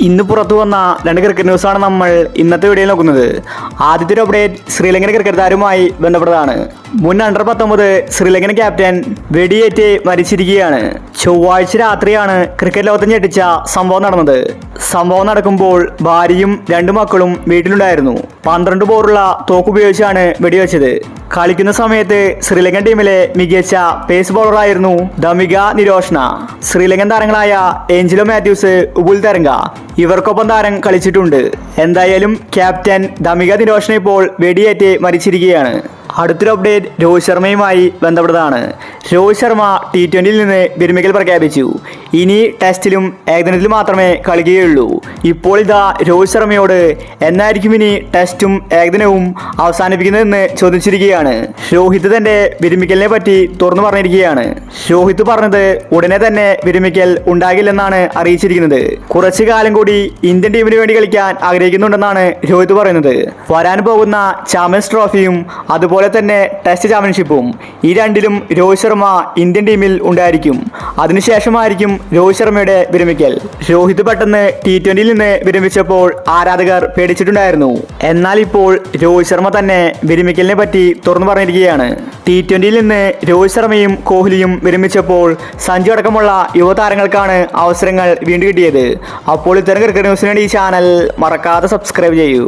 ഇന്ന് പുറത്തു വന്ന രണ്ട് ക്രിക്കറ്റ് ന്യൂസാണ് നമ്മൾ ഇന്നത്തെ വീഡിയോയിൽ നോക്കുന്നത്. ആദ്യത്തെ ഒരു അപ്ഡേറ്റ് ശ്രീലങ്കൻ ക്രിക്കറ്റ് താരവുമായി ബന്ധപ്പെട്ടതാണ്. മുൻ അണ്ടർ-19 ശ്രീലങ്കൻ ക്യാപ്റ്റൻ വെടിയേറ്റ് മരിച്ചിരിക്കുകയാണ്. ചൊവ്വാഴ്ച രാത്രിയാണ് ക്രിക്കറ്റ് ലോകത്ത് ഞെട്ടിച്ച സംഭവം നടന്നത്. സംഭവം നടക്കുമ്പോൾ ഭാര്യയും 2 മക്കളും വീട്ടിലുണ്ടായിരുന്നു. 12 ബോറുള്ള തോക്കുപയോഗിച്ചാണ് വെടിവെച്ചത്. കളിക്കുന്ന സമയത്ത് ശ്രീലങ്കൻ ടീമിലെ മികച്ച പേസ് ബോളറായിരുന്നു ധമിക നിരോഷ്ണ. ശ്രീലങ്കൻ താരങ്ങളായ ഏഞ്ചലോ മാത്യൂസ്, ഉബുൽ തരംഗ ഇവർക്കൊപ്പം താരം കളിച്ചിട്ടുണ്ട്. എന്തായാലും ക്യാപ്റ്റൻ ധമിക നിരോഷ്ണ ഇപ്പോൾ വെടിയേറ്റ് മരിച്ചിരിക്കുകയാണ്. അടുത്തൊരു അപ്ഡേറ്റ് രോഹിത് ശർമ്മയുമായി ബന്ധപ്പെട്ടതാണ്. രോഹിത് ശർമ്മ T20യിൽ നിന്ന് വിരമിക്കൽ പ്രഖ്യാപിച്ചു. ഇനി ടെസ്റ്റിലും ഏകദിനത്തിലും മാത്രമേ കളിക്കുകയുള്ളൂ. ഇപ്പോൾ ഇതാ രോഹിത് ശർമ്മയോട് എന്നായിരിക്കും ഇനി ടെസ്റ്റും ഏകദിനവും അവസാനിപ്പിക്കുന്നതെന്ന് ചോദിച്ചിരിക്കുകയാണ്. രോഹിത് തന്റെ വിരമിക്കലിനെ പറ്റി തുറന്നു പറഞ്ഞിരിക്കുകയാണ്. രോഹിത് പറഞ്ഞത് ഉടനെ തന്നെ വിരമിക്കൽ ഉണ്ടാകില്ലെന്നാണ് അറിയിച്ചിരിക്കുന്നത്. കുറച്ചു കാലം കൂടി ഇന്ത്യൻ ടീമിന് വേണ്ടി കളിക്കാൻ ആഗ്രഹിക്കുന്നുണ്ടെന്നാണ് രോഹിത് പറയുന്നത്. വരാൻ പോകുന്ന ചാമ്പ്യൻസ് ട്രോഫിയും അതുപോലെ തന്നെ ടെസ്റ്റ് ചാമ്പ്യൻഷിപ്പും ഈ രണ്ടിലും രോഹിത് ശർമ്മ ഇന്ത്യൻ ടീമിൽ ഉണ്ടായിരിക്കും. അതിനുശേഷമായിരിക്കും രോഹിത് ശർമ്മയുടെ വിരമിക്കൽ. രോഹിത് പെട്ടെന്ന് T20യിൽ നിന്ന് വിരമിച്ചപ്പോൾ ആരാധകർ പേടിച്ചിട്ടുണ്ടായിരുന്നു. എന്നാൽ ഇപ്പോൾ രോഹിത് ശർമ്മ തന്നെ വിരമിക്കലിനെ പറ്റി തുറന്നു പറഞ്ഞിരിക്കുകയാണ്. T20യിൽ നിന്ന് രോഹിത് ശർമ്മയും കോഹ്ലിയും വിരമിച്ചപ്പോൾ സഞ്ജു അടക്കമുള്ള യുവതാരങ്ങൾക്കാണ് അവസരങ്ങൾ വീണ്ടും കിട്ടിയത്. അപ്പോൾ ഇത്തരം ക്രിക്കറ്റ് ന്യൂസിന് വേണ്ടി ഈ ചാനൽ മറക്കാതെ സബ്സ്ക്രൈബ് ചെയ്യൂ.